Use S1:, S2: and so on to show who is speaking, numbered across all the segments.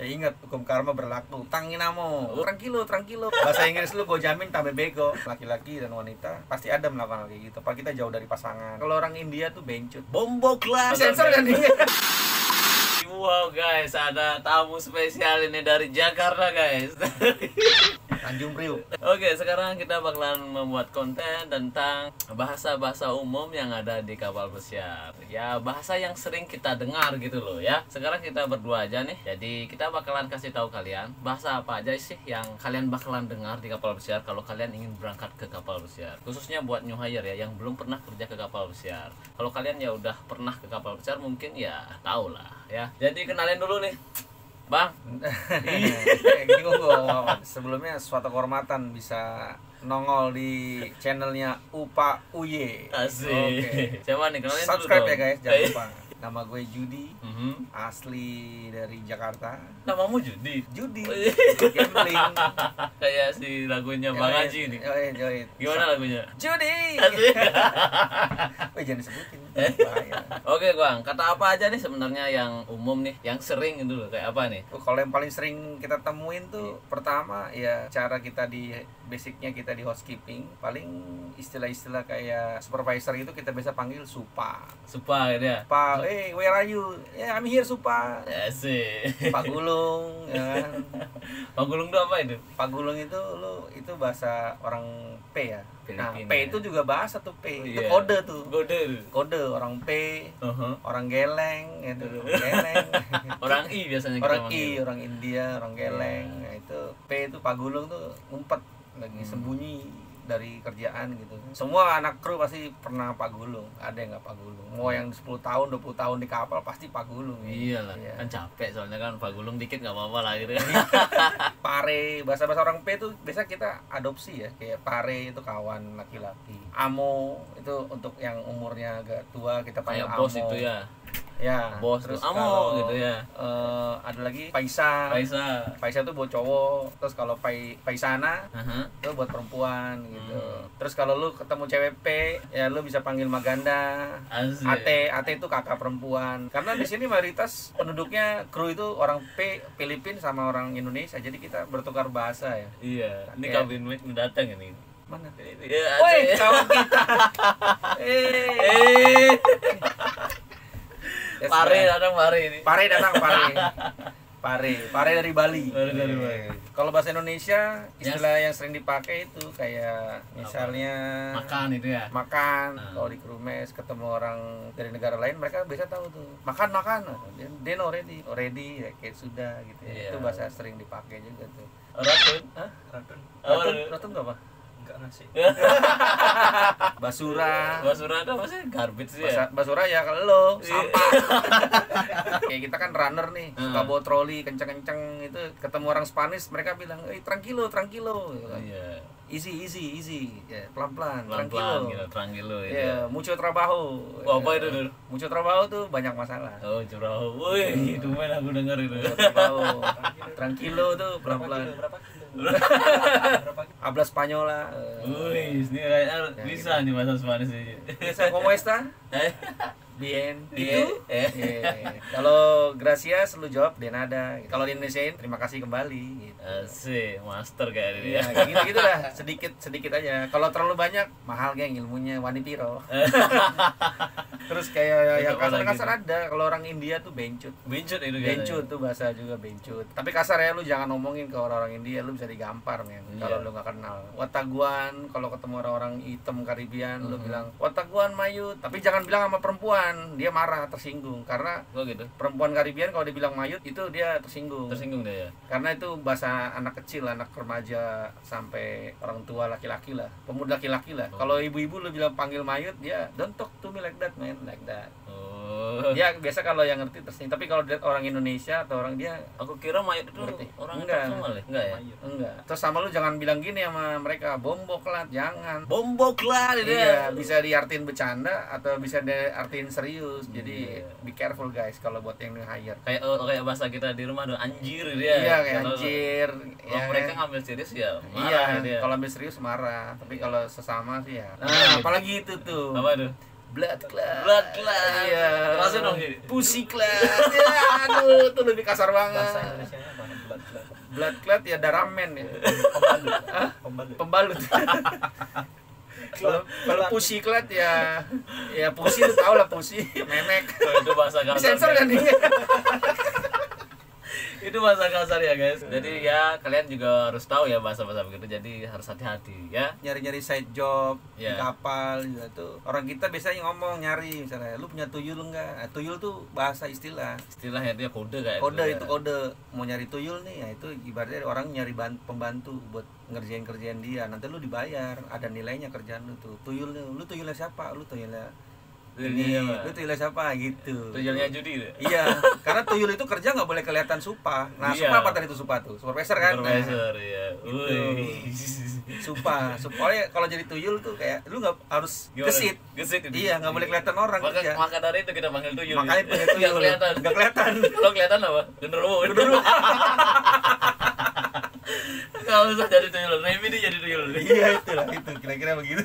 S1: Ya ingat, hukum karma berlaku. Tanginamo, tranquilo. Bahasa Inggris lu gue jamin tambah bego. Laki-laki dan wanita pasti ada melakukan kayak gitu. Apalagi kita jauh dari pasangan. Kalau orang India tuh bencut. Bombok lah. Sensor kan dia.
S2: Wow guys, ada tamu spesial ini dari Jakarta guys.
S1: Tanjung Priuk.
S2: Oke, sekarang kita bakalan membuat konten tentang bahasa-bahasa umum yang ada di kapal pesiar. Ya, bahasa yang sering kita dengar gitu loh ya. Sekarang kita berdua aja nih. Jadi kita bakalan kasih tahu kalian bahasa apa aja sih yang kalian bakalan dengar di kapal pesiar kalau kalian ingin berangkat ke kapal pesiar. Khususnya buat new hire ya yang belum pernah kerja ke kapal pesiar. Kalau kalian ya udah pernah ke kapal pesiar mungkin ya tahu lah ya. Jadi kenalin dulu nih. Bang,
S1: sebelumnya suatu kehormatan bisa nongol di channelnya Upa Uye.
S2: Asik.
S1: Oke.
S2: Coba nih kenalin
S1: Subscribe
S2: dulu
S1: ya guys, jangan lupa. Nama gue Judi, asli dari Jakarta.
S2: Namamu Judi?
S1: Judi.
S2: Oh, iya.
S1: Gambling.
S2: Kayak si lagunya Bang Haji nih.
S1: Join.
S2: Gimana lagunya?
S1: Judi.
S2: Asik.
S1: Wih, jangan disebutin. Bahaya.
S2: Oke Bang, kata apa aja nih sebenarnya yang umum nih, yang sering gitu loh, kayak apa nih?
S1: Kalau yang paling sering kita temuin tuh pertama ya cara kita di basicnya kita di housekeeping, paling istilah-istilah kayak supervisor itu kita biasa panggil supa.
S2: Supa gitu ya?
S1: Pak, where are you? Yeah, I'm here supa.
S2: Asik.
S1: Pak Gulung, ya kan?
S2: Pak Gulung itu apa itu?
S1: Pak Gulung itu itu bahasa orang P ya. Nah,
S2: Filipina,
S1: P itu juga bahasa tuh P.
S2: Oh,
S1: Itu
S2: iya.
S1: kode tuh.
S2: Kode.
S1: Orang P,
S2: Uh-huh.
S1: orang geleng gitu. Geleng.
S2: Orang I biasanya kita
S1: Orang
S2: manggil.
S1: I, orang India, orang geleng. Nah, itu P itu Pak Gulung tuh ngumpet lagi sembunyi dari kerjaan gitu. Semua anak kru pasti pernah Pak Gulung. Ada yang nggak Pak Gulung. Mau yang 10 tahun, 20 tahun di kapal pasti Pak Gulung.
S2: Iyalah,
S1: Iya.
S2: kan capek soalnya kan Pak Gulung dikit nggak apa-apa lah gitu kan.
S1: Pare, bahasa-bahasa orang P itu biasa kita adopsi ya. Kayak pare itu kawan laki-laki. Amo itu untuk yang umurnya agak tua kita panggil
S2: Kayak
S1: amo.
S2: bos itu ya.
S1: Ya,
S2: Bos
S1: terus
S2: tuh, amo
S1: kalau,
S2: gitu ya.
S1: Ada lagi Paisa. Paisa itu buat cowok. Terus kalau Paisana
S2: Uh-huh.
S1: itu buat perempuan gitu. Terus kalau lu ketemu cewek P, ya lu bisa panggil Maganda.
S2: Asik.
S1: AT itu kakak perempuan. Karena di sini mayoritas penduduknya kru itu orang P, Filipina sama orang Indonesia. Jadi kita bertukar bahasa ya.
S2: Iya, ini
S1: Ya.
S2: kabin mic mendatang ini.
S1: Mana?
S2: Ya,
S1: Woi,
S2: asik.
S1: kawan kita. Ya,
S2: Pare
S1: sudah.
S2: datang Pare ini.
S1: Pare datang Pare dari Bali.
S2: Pare dari Bali.
S1: Kalau bahasa Indonesia istilah yang sering dipakai itu kayak misalnya
S2: Makan itu ya.
S1: makan. Kalau di kru mes ketemu orang dari negara lain mereka biasa tahu tuh makan then already ya kayak sudah gitu ya.
S2: Iya.
S1: Itu bahasa sering dipakai juga tuh.
S2: Ratun.
S1: Hah?
S2: Oh,
S1: Ratun tuh apa?
S3: Enggak ngasih.
S1: Basura.
S2: Basura itu apa sih? Garbage sih ya.
S1: Basura ya kalau lo sampah. Kayak kita kan runner nih, suka bawa troli kenceng-kenceng itu ketemu orang Spanish mereka bilang, tranquilo.
S2: Iya.
S1: Easy. Ya, pelan-pelan,
S2: Pelan-pelan gitu, tranquilo itu.
S1: Ya, mucho trabajo.
S2: Wah, apa itu, Dul?
S1: Mucho trabajo tuh banyak masalah.
S2: Oh, curah. Wih, itu main aku dengar itu.
S1: Mucho trabajo. Tranquilo tuh pelan-pelan.
S3: Berapa kilo?
S1: Habla Spanyola.
S2: Wih, ini kayaknya bisa nih bahasa Spanish ini.
S1: Bisa como esta?
S2: Eh?
S1: Bien.
S2: Iya.
S1: Itu? Kalau gracias lu jawab de nada. Kalau di Indonesiain terima kasih kembali gitu.
S2: Asik, master kayak ini
S1: Ya,
S2: ya.
S1: kayak gitu lah, sedikit aja. Kalau terlalu banyak, mahal geng ilmunya wani piro. Terus kayak yang kasar-kasar ada. Kalau orang India tuh bencut.
S2: Bencut itu
S1: Bencut tuh bahasa juga bencut. Tapi kasar ya, lu jangan ngomongin ke orang-orang India, lu bisa digampar men.
S2: Iya.
S1: Kalau lu nggak kenal. Wataguan, kalau ketemu orang-orang hitam Karibian, lu bilang Wataguan mayut. Tapi jangan bilang sama perempuan, dia marah, tersinggung. Karena
S2: Kok gitu?
S1: perempuan Karibian kalau dibilang mayut itu dia tersinggung.
S2: Tersinggung deh ya.
S1: Karena itu bahasa anak kecil, anak remaja sampai orang tua laki-laki lah, pemuda laki-laki lah. Kalau ibu-ibu lu bilang panggil mayut, dia don't talk to me like that man, like that.
S2: Oh.
S1: Dia biasa kalau yang ngerti tersinggung. Tapi kalau lihat orang Indonesia atau orang dia
S2: Aku kira mayat itu
S1: Ngerti.
S2: orang
S1: Enggak.
S2: Semua lah. Enggak ya?
S1: enggak. Terus sama lu jangan bilang gini sama mereka, bomboklat, jangan.
S2: Bombok lah itu
S1: Iya,
S2: ya.
S1: bisa diartiin bercanda atau bisa diartiin serius. Jadi
S2: Iya.
S1: be careful guys kalau buat yang hire.
S2: Kayak bahasa kita di rumah tuh anjir gitu ya.
S1: Iya, kayak
S2: Kalau-
S1: anjir.
S2: Kalau
S1: Ya,
S2: mereka ngambil serius ya marah
S1: Iya,
S2: gitu ya.
S1: kalau ambil serius marah. Tapi kalau sesama sih ya.
S2: Nah,
S1: Nah, apalagi itu tuh.
S2: Apa tuh?
S1: Blood class.
S2: Blood class.
S1: Iya.
S2: Terasa dong jadi.
S1: Pussy class. Ya, aduh, itu lebih kasar banget.
S3: Bahasa Indonesianya apa?
S1: Blood clot ya daramen ya. Pembalut. Kalau pussy clot ya pussy lu tau lah, pussy memek.
S2: Itu bahasa kasar.
S1: Sensor kan dia.
S2: Itu bahasa kasar ya guys. Jadi ya kalian juga harus tahu ya bahasa-bahasa begitu. Jadi harus hati-hati ya.
S1: Nyari-nyari side job di
S2: Ya.
S1: kapal juga tuh. Orang kita biasanya ngomong nyari misalnya, lu punya tuyul enggak? Tuyul tuh bahasa istilah.
S2: Istilahnya dia kode kayak
S1: Kode
S2: gitu,
S1: itu
S2: ya.
S1: kode. Mau nyari tuyul nih, ya itu ibaratnya orang nyari pembantu buat ngerjain dia. Nanti lu dibayar, ada nilainya kerjaan lu tuh. Tuyul lu tuyulnya siapa? Lu tuyulnya
S2: Tuyulnya
S1: ini,
S2: apa?
S1: lu tuyulnya siapa gitu.
S2: Tuyulnya judi deh.
S1: Iya, karena tuyul itu kerja nggak boleh kelihatan supa. Nah,
S2: Iya.
S1: supa apa tadi itu supa tuh? Supervisor kan? Nah,
S2: Supervisor ya.
S1: gitu.
S2: Wih.
S1: supa. Supaya kalau jadi tuyul tuh kayak lu nggak harus
S2: Gimana?
S1: gesit.
S2: Gesit itu.
S1: Iya, nggak boleh kelihatan orang kerja.
S2: Maka dari itu kita panggil tuyul.
S1: Makanya punya tuyul.
S2: Nggak kelihatan.
S1: Nggak kelihatan.
S2: Kalau kelihatan apa? Genderuwo. Kalau usah jadi tuyul. Remi dia jadi tuyul.
S1: Iya itulah itu kira-kira begitu.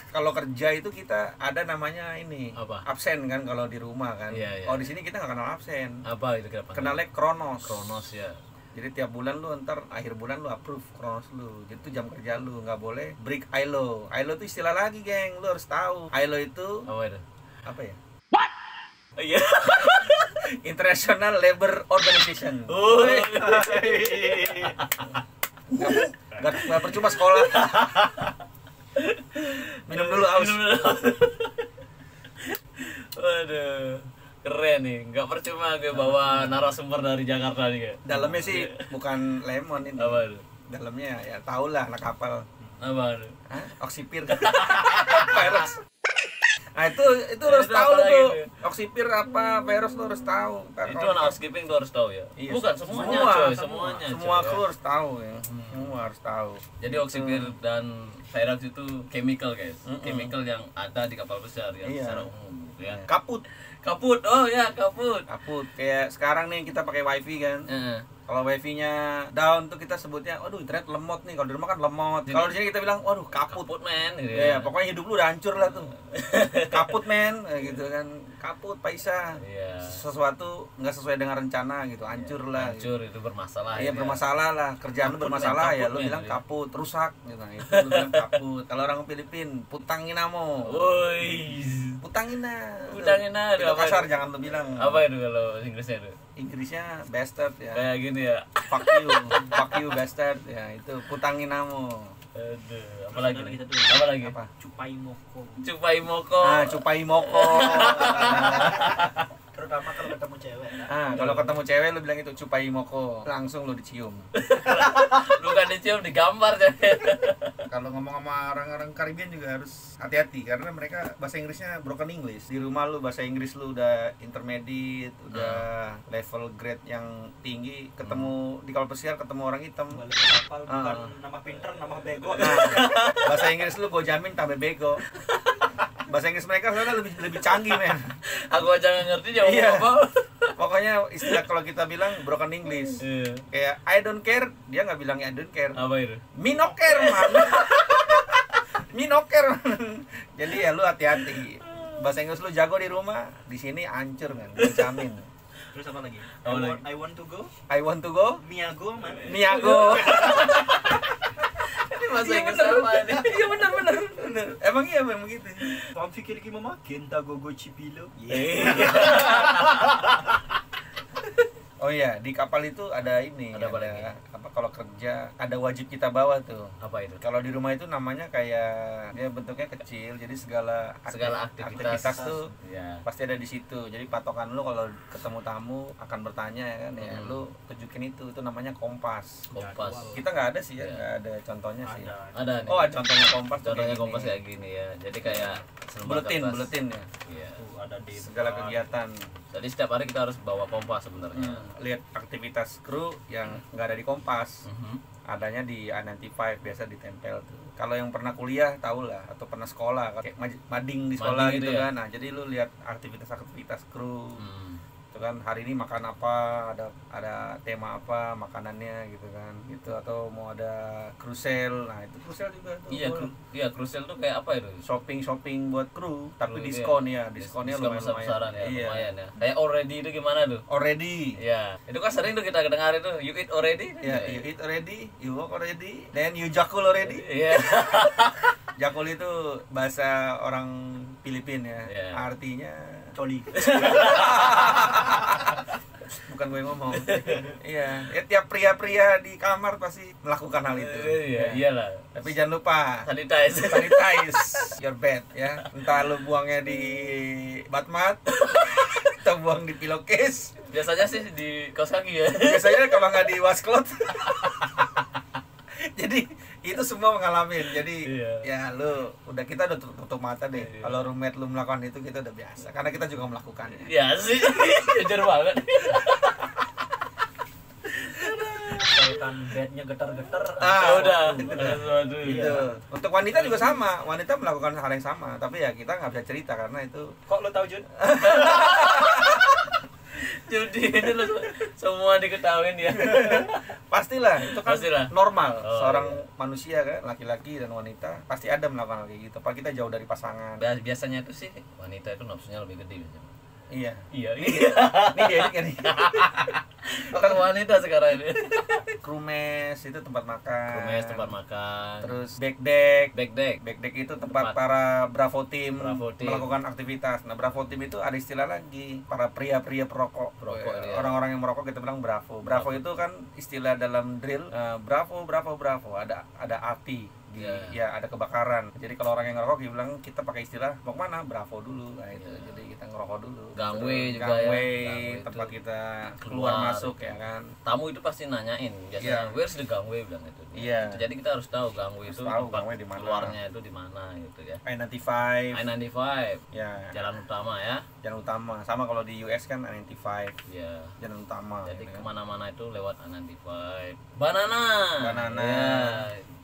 S1: Kalau kerja itu kita ada namanya ini
S2: Apa?
S1: absen kan kalau di rumah kan.
S2: Iya, iya.
S1: Oh di sini kita nggak kenal absen.
S2: Apa itu kita panggil?
S1: Kenalnya kronos.
S2: Kronos ya.
S1: Jadi tiap bulan lu ntar akhir bulan lu approve kronos lu. Jadi itu jam kerja lu nggak boleh break ILO. ILO itu istilah lagi geng, lu harus tahu. ILO itu
S2: Apa itu?
S1: apa ya?
S2: Oh, iya.
S1: International Labor Organization.
S2: Woi.
S1: Gak percuma sekolah. Minum dulu aus.
S2: Waduh, keren nih. Nggak percuma gue bawa narasumber dari Jakarta nih kayak.
S1: Dalamnya sih bukan lemon ini.
S2: Apa itu?
S1: Dalamnya ya tau lah anak kapal.
S2: Apa itu?
S1: Hah? Oksipir. Virus. Nah itu harus
S2: Itu
S1: tahu
S2: apa
S1: lu
S2: lagi
S1: tuh.
S2: tuh?
S1: Oksipir apa virus lu harus tahu.
S2: Itu anak housekeeping tuh harus tahu ya.
S1: Iya,
S2: Bukan semuanya coy, semuanya.
S1: Semua
S2: coy,
S1: kru
S2: ya.
S1: harus tahu ya. Semua harus tahu.
S2: Jadi oksipir dan Virax itu chemical guys.
S1: Mm-mm.
S2: Chemical yang ada di kapal besar yang
S1: Iya.
S2: secara umum ya.
S1: Kaput.
S2: Kaput. Oh ya, kaput.
S1: Kaput. Kayak sekarang nih kita pakai wifi kan.
S2: Heeh.
S1: Kalau wifi-nya down tuh kita sebutnya, waduh internet lemot nih. Kalau di rumah kan lemot. Kalau di sini kita bilang, waduh kaput.
S2: Kaput men gitu
S1: Ya,
S2: ya.
S1: pokoknya hidup lu udah hancur lah tuh. Kaput men, gitu kan. Kaput Paisa.
S2: Iya.
S1: Sesuatu nggak sesuai dengan rencana gitu, hancur lah.
S2: Hancur itu bermasalah.
S1: Iya
S2: ya.
S1: bermasalah lah, kerjaan lu
S2: Kaput,
S1: bermasalah
S2: men,
S1: ya,
S2: kaput,
S1: lu
S2: men,
S1: bilang
S2: gitu.
S1: kaput, rusak gitu. Nah, itu lu bilang kaput. Kalau orang Filipin, putanginamo.
S2: Woi.
S1: Putangina.
S2: Putangina,
S1: Itu
S2: apa
S1: kasar
S2: itu?
S1: jangan lu bilang.
S2: Apa itu kalau Inggrisnya itu?
S1: Inggrisnya bastard ya.
S2: Kayak gini ya.
S1: Fuck you bastard ya, itu putanginamo.
S2: Aduh, apa lagi?
S3: Terus
S2: nih?
S3: kita tuh.
S2: Apa lagi?
S1: Apa?
S3: Cupai moko.
S2: Cupai moko.
S1: Ah, cupai moko.
S3: Terutama kalau ketemu cewek.
S1: Kalau ketemu cewek lu bilang itu cupai moko, langsung lu dicium.
S2: Bukan dicium, digambar jadi.
S1: Kalau ngomong sama orang-orang Caribbean juga harus hati-hati karena mereka bahasa Inggrisnya broken English. Di rumah lu bahasa Inggris lu udah intermediate, udah level grade yang tinggi, ketemu di kapal pesiar ketemu orang hitam.
S3: Balik ke kapal bukan nama pinter, nama bego.
S1: Nah, bahasa Inggris lu gue jamin tambah bego. Bahasa Inggris mereka soalnya lebih canggih men.
S2: Aku aja nggak ngerti jawab
S1: Iya.
S2: apa.
S1: Pokoknya istilah kalau kita bilang broken English.
S2: Iya.
S1: Kayak I don't care, dia nggak bilang I don't care.
S2: Apa itu?
S1: Me no care man. Me no care man. Jadi ya lu hati-hati. Bahasa Inggris lu jago di rumah, di sini hancur kan, gue jamin.
S3: Terus apa lagi?
S2: Apa lagi?
S3: I want to go.
S1: I want to go,
S3: Miago man.
S1: Miago.
S2: Ini bahasa
S1: Iya
S2: Inggris
S1: bener.
S2: apa ini?
S1: Iya benar. Emang iya memang begitu.
S3: Kamu pikir lagi mama? Kenta gogo cipilo.
S1: Oh iya, di kapal itu ada ini,
S2: Ada apa lagi?
S1: apa kalau kerja ada wajib kita bawa tuh.
S2: Apa itu?
S1: Kalau di rumah itu namanya kayak dia bentuknya kecil, jadi segala aktivitas tuh
S2: Ya.
S1: pasti ada di situ. Jadi patokan lu kalau ketemu tamu akan bertanya ya kan ya, lu tunjukin itu namanya kompas.
S2: Kompas.
S1: Kita nggak ada sih ya,
S2: Ya.
S1: nggak ada contohnya sih.
S3: Ada.
S2: Ada nih.
S1: Oh, ada contohnya kompas. tuh
S2: Contohnya
S1: kayak
S2: kompas
S1: gini.
S2: kayak gini ya. Jadi kayak
S1: Buletin ya.
S2: Iya.
S3: Tuh ada di
S1: Segala kegiatan.
S2: Jadi setiap hari kita harus bawa kompas sebenarnya.
S1: Lihat aktivitas kru yang nggak ada di kompas.
S2: Mhm.
S1: Adanya di A95 biasa ditempel tuh. Kalau yang pernah kuliah tau lah atau pernah sekolah kayak mading di sekolah
S2: Mading
S1: gitu
S2: gitu ya?
S1: kan. Nah, jadi lu lihat aktivitas kru.
S2: Hmm.
S1: itu kan hari ini makan apa, ada tema apa makanannya gitu kan gitu, atau mau ada cruise, nah itu cruise juga tuh.
S2: Iya cruise tuh kayak apa itu?
S1: Shopping buat kru tapi
S2: Kru,
S1: diskon
S2: iya.
S1: ya, diskonnya
S2: Diskon
S1: lumayan
S2: besar-besaran ya,
S1: iya.
S2: lumayan ya. Kayak already itu gimana tuh?
S1: Already.
S2: Iya, itu kan sering tuh kita dengar itu, you eat already.
S1: Ya, you eat already, you walk already, then you jakul already.
S2: Iya.
S1: Jakul itu bahasa orang Filipina ya.
S2: Iya.
S1: Artinya
S3: Coli.
S1: bukan gue yang ngomong. Iya, ya, tiap pria-pria di kamar pasti melakukan hal itu.
S2: Iya,
S1: Ya.
S2: iyalah.
S1: Tapi jangan lupa
S2: Sanitize.
S1: sanitize your bed ya. Entah lu buangnya di batmat atau buang di pillowcase.
S2: Biasanya sih di kaos kaki ya.
S1: Biasanya kalau nggak di washcloth. Jadi itu semua mengalami. Jadi
S2: Iya.
S1: ya lu kita udah tutup mata deh.
S2: Iya.
S1: Kalau roommate lu melakukan itu kita udah biasa. Karena kita juga melakukannya.
S2: Iya sih. Jujur banget.
S3: Kaitan bednya getar-getar.
S2: Udah.
S1: itu dah.
S2: Waduh,
S1: Itu.
S2: iya.
S1: Untuk wanita juga sama. Wanita melakukan hal yang sama. Tapi ya kita nggak bisa cerita karena itu
S3: Kok lo tahu Jun?
S2: Judi ini lo semua diketahuin ya.
S1: pastilah itu kan
S2: Pastilah.
S1: normal.
S2: Oh,
S1: Seorang
S2: iya.
S1: manusia kan, laki-laki dan wanita pasti ada melakukan hal kayak gitu. Apalagi kita jauh dari pasangan.
S2: Biasanya itu sih wanita itu nafsunya lebih gede biasanya.
S1: Iya.
S2: Iya.
S1: Ini dia ini nih.
S2: Kan wanita sekarang ini.
S1: Krumes itu tempat makan.
S2: Krumes tempat makan.
S1: Terus backdeck.
S2: Backdeck.
S1: Backdeck itu
S2: Tempat.
S1: tempat para Bravo Team
S2: Bravo Team.
S1: melakukan aktivitas. Nah, Bravo Team itu ada istilah lagi, para pria-pria perokok.
S2: Perokok, iya.
S1: Orang-orang yang merokok kita bilang Bravo. Bravo itu kan istilah dalam drill. Bravo. Ada api.
S2: Iya.
S1: Ya ada kebakaran. Jadi kalau orang yang ngerokok dia bilang kita pakai istilah mau kemana? Bravo dulu. Nah itu.
S2: Iya.
S1: Jadi kita ngerokok dulu.
S2: Gangway
S1: Terus
S2: juga ya.
S1: gangway,
S2: Gangway
S1: tempat
S2: itu
S1: kita
S2: keluar.
S1: keluar masuk ya kan.
S2: Tamu itu pasti nanyain biasanya,
S1: Iya.
S2: where's the gangway bilang itu.
S1: Iya.
S2: Jadi kita harus tahu gangway
S1: Harus
S2: itu
S1: tahu
S2: tempat
S1: gangway di mana.
S2: keluarnya itu di mana gitu ya.
S1: I-95.
S2: I-95
S1: Ya.
S2: jalan utama ya.
S1: Jalan utama. Sama kalau di US kan I-95
S2: Ya.
S1: jalan utama.
S2: Jadi
S1: ya kan?
S2: kemana-mana itu lewat I-95. Banana.
S1: Banana.
S2: Ya.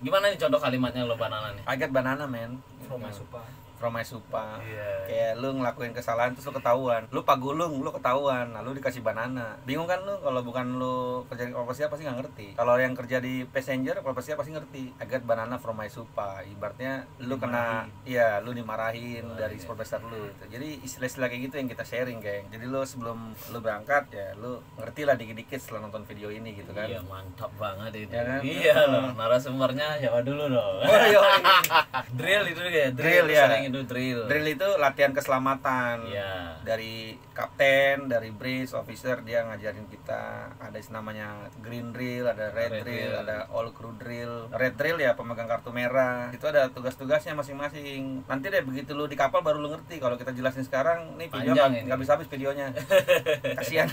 S2: Gimana nih contoh kalimatnya lo banana nih?
S1: I got banana man.
S3: From my supa.
S1: From my supa.
S2: Iya.
S1: Kayak lu ngelakuin kesalahan terus lu ketahuan. Lu pagulung, lu ketahuan. Nah, lu dikasih banana. Bingung kan lu kalau bukan lu kerja di kapal pesiar pasti nggak ngerti. Kalau yang kerja di passenger kapal pesiar pasti ngerti. I got banana from my supa. Ibaratnya lu kena lu dimarahin dari supervisor lu gitu. Jadi istilah-istilah kayak gitu yang kita sharing, geng. Jadi lu sebelum lu berangkat ya lu ngerti lah dikit-dikit setelah nonton video ini gitu kan.
S2: Iya, mantap banget itu.
S1: Ya kan?
S2: Iya loh, narasumbernya siapa dulu dong.
S1: Oh, iya.
S2: Drill itu ya,
S1: Drill, ya.
S2: sering itu drill.
S1: Drill itu latihan keselamatan.
S2: Iya.
S1: Dari kapten, dari bridge officer dia ngajarin kita ada namanya green drill, ada red drill, ada all crew drill. Red drill ya pemegang kartu merah. Itu ada tugas-tugasnya masing-masing. Nanti deh begitu lu di kapal baru lu ngerti. Kalau kita jelasin sekarang, nih video
S2: Panjang ini.
S1: nggak bisa habis videonya. Kasihan.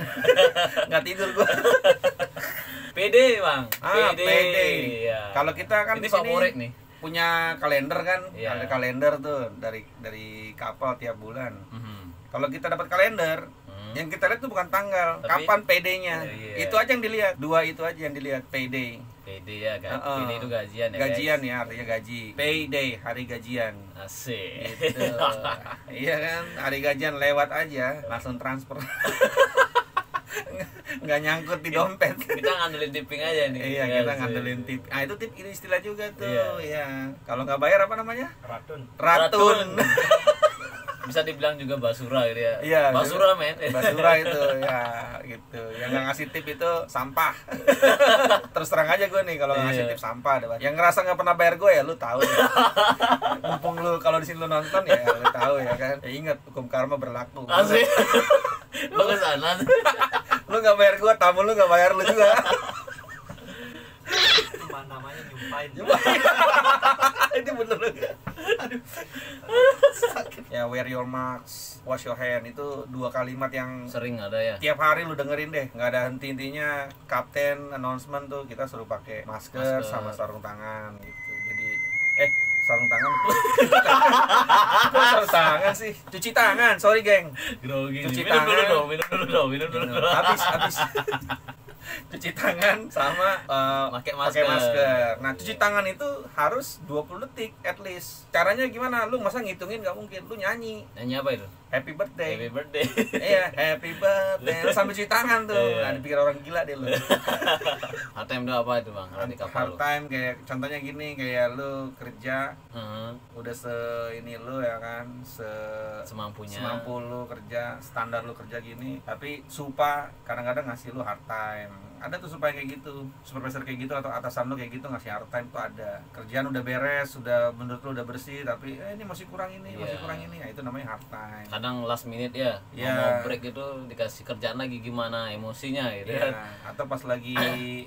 S1: Nggak tidur gua.
S2: PD bang.
S1: PD.
S2: Iya.
S1: Kalau kita kan
S2: ini
S1: di sini
S2: favorit nih.
S1: punya kalender kan,
S2: Iya.
S1: ada kalender tuh dari kapal tiap bulan.
S2: Mhm.
S1: Kalau kita dapat kalender, yang kita lihat tuh bukan tanggal,
S2: Tapi-
S1: kapan PD-nya.
S2: Iya.
S1: Itu aja yang dilihat. Dua itu aja yang dilihat, PD.
S2: PD ya kan.
S1: Heeh.
S2: PD itu gajian ya.
S1: Gajian
S2: guys?
S1: ya, artinya gaji. Payday, hari gajian.
S2: Asik.
S1: Gitu. Iya kan, hari gajian lewat aja, langsung transfer. Nggak nyangkut di dompet.
S2: Kita ngandelin tipping aja nih.
S1: Iya, kita
S2: Asik.
S1: ngandelin tip. Ah, itu tip ini istilah juga tuh.
S2: Iya.
S1: Iya. Kalau nggak bayar apa namanya?
S3: Ratun.
S1: Ratun.
S2: Bisa dibilang juga basura gitu ya.
S1: Iya,
S2: Basura men.
S1: Basura itu ya gitu. Yang nggak ngasih tip itu sampah. Terus terang aja gue nih kalau nggak ngasih
S2: Iya.
S1: tip sampah. Yang ngerasa nggak pernah bayar gue ya lu tahu ya. Mumpung lu kalau di sini lu nonton ya lu tahu ya kan. Ya ingat hukum karma berlaku.
S2: Asik. Lo kesana.
S1: Lu nggak bayar gue, tamu lu nggak bayar lu juga.
S3: Namanya nyumpain.
S1: Ini bener lu. Aduh. Ya wear your mask, wash your hand itu dua kalimat yang
S2: Sering ada ya.
S1: tiap hari lu dengerin deh, nggak ada henti-hentinya. Kapten announcement tuh kita suruh pakai masker sama sarung tangan gitu. Jadi sarung tangan. Kok sarung tangan sih? Cuci tangan, sorry geng.
S2: Grogi.
S1: Cuci
S2: Minum dulu
S1: tangan.
S2: dong, minum dulu dong.
S1: Habis. cuci tangan sama
S2: Pakai
S1: pakai
S2: masker.
S1: masker. Nah, cuci tangan itu harus 20 detik at least. Caranya gimana? Lu masa ngitungin nggak mungkin. Lu nyanyi
S2: Nyanyi apa itu?
S1: Happy birthday.
S2: Happy birthday.
S1: Iya, happy birthday. Lu sambil cuci tangan tuh.
S2: Iya.
S1: Nah, dipikir orang gila deh lu.
S2: Hard time itu apa itu bang? Kalau di kapal
S1: Hard
S2: lu?
S1: time kayak contohnya gini, kayak lu kerja
S2: Heeh.
S1: udah ini lu ya kan,
S2: Semampunya.
S1: semampu lu kerja, standar lu kerja gini, tapi supa kadang-kadang ngasih lu hard time. Ada tuh supaya kayak gitu, supervisor kayak gitu atau atasan lu kayak gitu ngasih hard time tuh ada. Kerjaan udah beres, sudah menurut lu udah bersih, tapi ini masih kurang ini, masih
S2: Iya.
S1: kurang ini. Nah, itu namanya hard time.
S2: Kadang last minute ya,
S1: Iya.
S2: mau break itu dikasih kerjaan lagi gimana emosinya gitu
S1: Iya,
S2: kan.
S1: atau pas lagi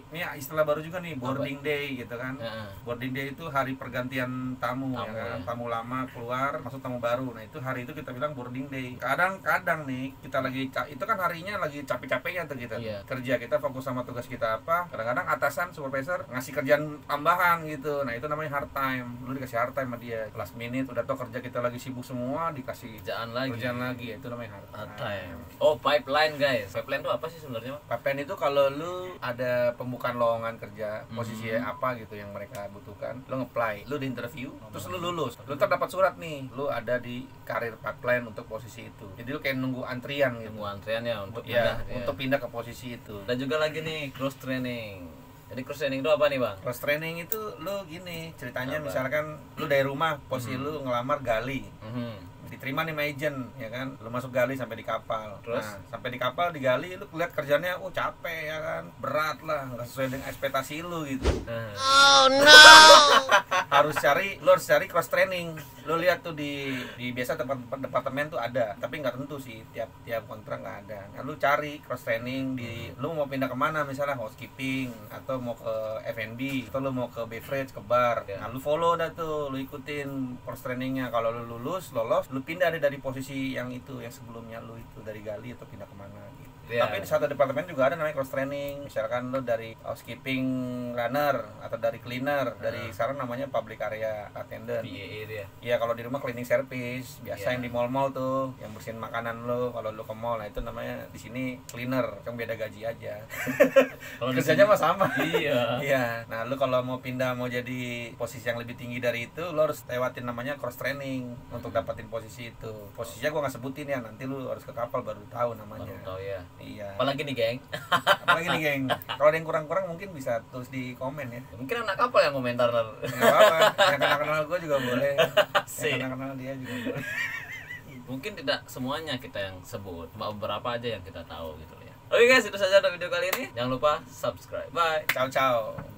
S1: ini istilah baru juga nih, boarding day gitu kan.
S2: Heeh.
S1: Boarding day itu hari pergantian tamu, ya
S2: Tamu,
S1: kan.
S2: ya.
S1: Tamu lama keluar, masuk tamu baru. Nah, itu hari itu kita bilang boarding day. Kadang-kadang nih kita lagi itu kan harinya lagi capek-capeknya tuh kita.
S2: Iya.
S1: Kerja kita fokus sama tugas kita apa. Kadang-kadang atasan supervisor ngasih kerjaan tambahan gitu. Nah, itu namanya hard time. Lu dikasih hard time sama dia. Last minute udah tau kerja kita lagi sibuk semua, dikasih
S2: Kerjaan lagi.
S1: kerjaan lagi. Ya, itu namanya hard
S2: Hard
S1: time.
S2: time. Oh, pipeline guys. Pipeline itu apa sih sebenarnya, Bang?
S1: Pipeline itu kalau lu ada pembukaan lowongan kerja, posisi apa gitu yang mereka butuhkan, lu nge-apply, lu di interview, terus lu lulus, lu ntar dapat surat nih, lu ada di karir pipeline untuk posisi itu. Jadi lu kayak nunggu antrian gitu.
S2: Tunggu antrian ya untuk
S1: Ya,
S2: pindah. Ya.
S1: untuk pindah ke posisi itu.
S2: Dan juga lagi nih cross training. Jadi cross training itu apa nih bang?
S1: Cross training itu lu gini, ceritanya
S2: Apa?
S1: misalkan lu dari rumah, posisi lu ngelamar gali.
S2: Mhm.
S1: Diterima nih sama agent, ya kan, lu masuk gali sampai di kapal.
S2: Terus?
S1: Nah, sampai di kapal, di gali, lu lihat kerjanya, capek ya kan, berat lah, nggak sesuai dengan ekspektasi lu gitu.
S2: Nah,
S1: Lu harus cari cross training. Lu lihat tuh di biasa departemen tuh ada, tapi nggak tentu sih, tiap kontrak nggak ada. Nah, lu cari cross training lu mau pindah kemana, misalnya housekeeping atau mau ke F&B atau lu mau ke beverage, ke bar.
S2: Ya.
S1: Nah, lu follow dah tuh, lu ikutin cross trainingnya. Kalau lu lolos, lu pindah deh dari posisi yang sebelumnya lu itu, dari gali atau pindah kemana gitu.
S2: Ya.
S1: Tapi di satu departemen juga ada namanya cross training. Misalkan lu dari housekeeping runner atau dari cleaner, dari sekarang namanya public area attendant.
S2: PAA dia.
S1: Iya, kalau di rumah cleaning service, biasa
S2: Iya.
S1: yang di mall-mall tuh, yang bersihin makanan lo kalau lu ke mall. Nah, itu namanya di sini cleaner, cuma beda gaji aja.
S2: Kalau di
S1: Kerjanya
S2: sini-
S1: mah sama.
S2: Iya.
S1: Iya. Nah, lu kalau mau pindah mau jadi posisi yang lebih tinggi dari itu, lu harus lewatin namanya cross training untuk dapatin posisi itu. Posisinya gua nggak sebutin ya, nanti lu harus ke kapal baru tahu namanya.
S2: Baru tahu ya.
S1: Iya.
S2: Apalagi nih geng.
S1: Apalagi nih, geng. Kalau ada yang kurang-kurang mungkin bisa tulis di komen ya.
S2: Mungkin anak kapal yang komentar.
S1: Nggak apa-apa. Yang kenal-kenal gue juga boleh.
S2: Asik.
S1: Yang kenal-kenal dia juga boleh.
S2: Mungkin tidak semuanya kita yang sebut, cuma beberapa aja yang kita tahu gitu ya. Oke guys, itu saja untuk video kali ini. Jangan lupa subscribe. Bye.
S1: Ciao, ciao.